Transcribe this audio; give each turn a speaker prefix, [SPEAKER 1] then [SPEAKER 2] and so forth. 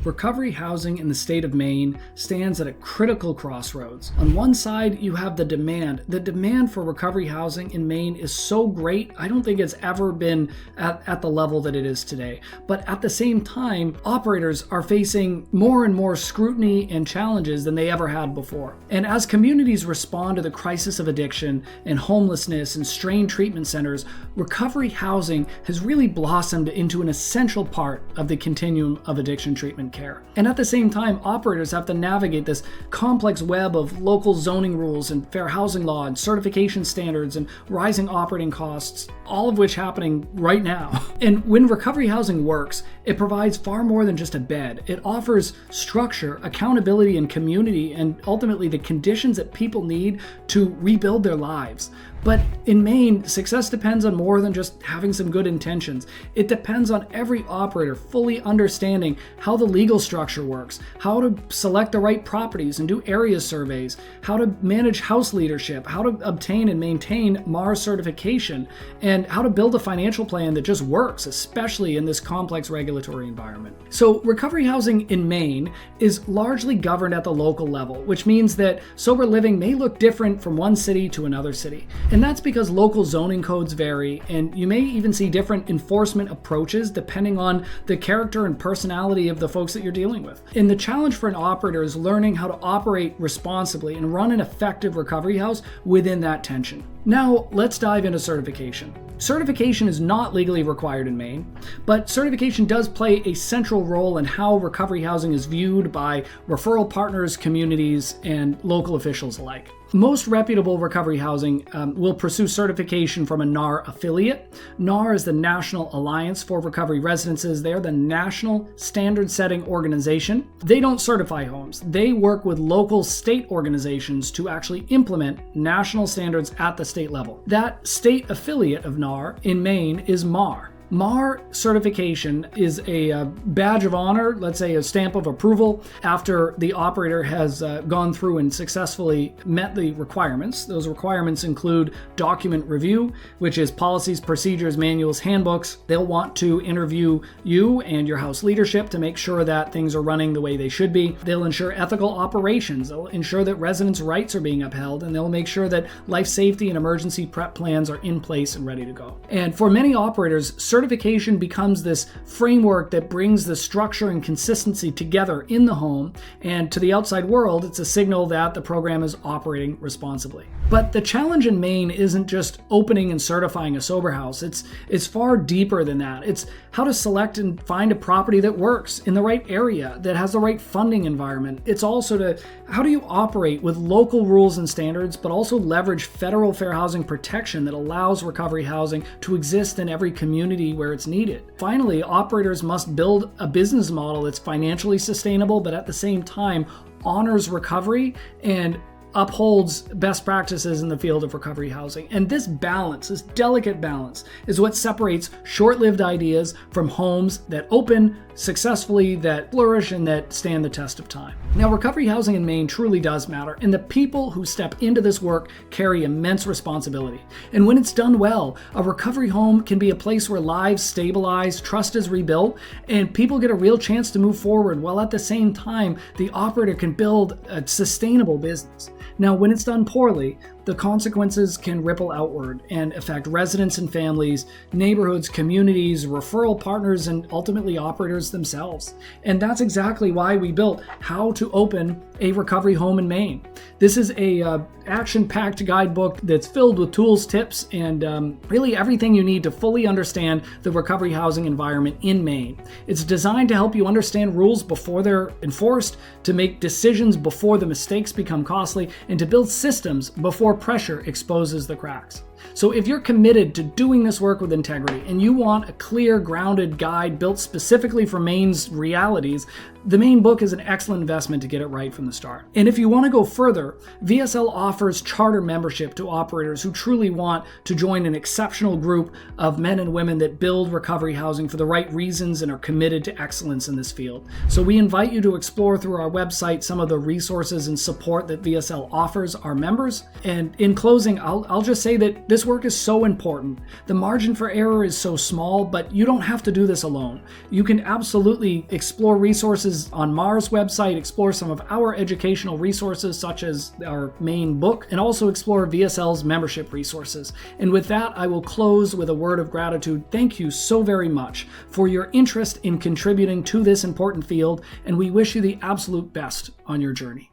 [SPEAKER 1] Recovery housing in the state of Maine stands at a critical crossroads. On one side, you have the demand. The demand for recovery housing in Maine is so great, I don't think it's ever been at the level that it is today. But at the same time, operators are facing more and more scrutiny and challenges than they ever had before. And as communities respond to the crisis of addiction and homelessness and strained treatment centers, recovery housing has really blossomed into an essential part of the continuum of addiction treatment care. And at the same time, operators have to navigate this complex web of local zoning rules and fair housing law and certification standards and rising operating costs, all of which happening right now. And when recovery housing works, it provides far more than just a bed. It offers structure, accountability, and community, and ultimately the conditions that people need to rebuild their lives. But in Maine, success depends on more than just having some good intentions. It depends on every operator fully understanding how the legal structure works, how to select the right properties and do area surveys, how to manage house leadership, how to obtain and maintain MARR certification, and how to build a financial plan that just works, especially in this complex regulatory environment. So recovery housing in Maine is largely governed at the local level, which means that sober living may look different from one city to another city. And that's because local zoning codes vary, and you may even see different enforcement approaches depending on the character and personality of the folks that you're dealing with. And the challenge for an operator is learning how to operate responsibly and run an effective recovery house within that tension. Now, let's dive into certification. Certification is not legally required in Maine, but certification does play a central role in how recovery housing is viewed by referral partners, communities, and local officials alike. Most reputable recovery housing will pursue certification from a NARR affiliate. NARR is the National Alliance for Recovery Residences. They're the national standard-setting organization. They don't certify homes. They work with local state organizations to actually implement national standards at the state level. That state affiliate of NARR in Maine is MARR. MARR certification is a badge of honor, let's say a stamp of approval, after the operator has gone through and successfully met the requirements. Those requirements include document review, which is policies, procedures, manuals, handbooks. They'll want to interview you and your house leadership to make sure that things are running the way they should be. They'll ensure ethical operations. They'll ensure that residents' rights are being upheld, and they'll make sure that life safety and emergency prep plans are in place and ready to go. And for many operators, certification becomes this framework that brings the structure and consistency together in the home, and to the outside world, it's a signal that the program is operating responsibly. But the challenge in Maine isn't just opening and certifying a sober house. It's far deeper than that. It's how to select and find a property that works in the right area, that has the right funding environment. It's also how do you operate with local rules and standards, but also leverage federal fair housing protection that allows recovery housing to exist in every community where it's needed. Finally, operators must build a business model that's financially sustainable, but at the same time honors recovery and upholds best practices in the field of recovery housing. And this balance, this delicate balance, is what separates short-lived ideas from homes that open successfully, that flourish, and that stand the test of time. Now, recovery housing in Maine truly does matter, and the people who step into this work carry immense responsibility. And when it's done well, a recovery home can be a place where lives stabilize, trust is rebuilt, and people get a real chance to move forward, while at the same time, the operator can build a sustainable business. Now, when it's done poorly, the consequences can ripple outward and affect residents and families, neighborhoods, communities, referral partners, and ultimately operators themselves. And that's exactly why we built How to Open a Recovery Home in Maine. This is a action-packed guidebook that's filled with tools, tips, and really everything you need to fully understand the recovery housing environment in Maine. It's designed to help you understand rules before they're enforced, to make decisions before the mistakes become costly, and to build systems before pressure exposes the cracks. So if you're committed to doing this work with integrity and you want a clear, grounded guide built specifically for Maine's realities, the Maine book is an excellent investment to get it right from the start. And if you want to go further, VSL offers charter membership to operators who truly want to join an exceptional group of men and women that build recovery housing for the right reasons and are committed to excellence in this field. So we invite you to explore through our website some of the resources and support that VSL offers our members. And in closing, I'll just say that This work is so important. The margin for error is so small, but you don't have to do this alone. You can absolutely explore resources on MARR's website, explore some of our educational resources such as our main book, and also explore VSL's membership resources. And with that, I will close with a word of gratitude. Thank you so very much for your interest in contributing to this important field, and we wish you the absolute best on your journey.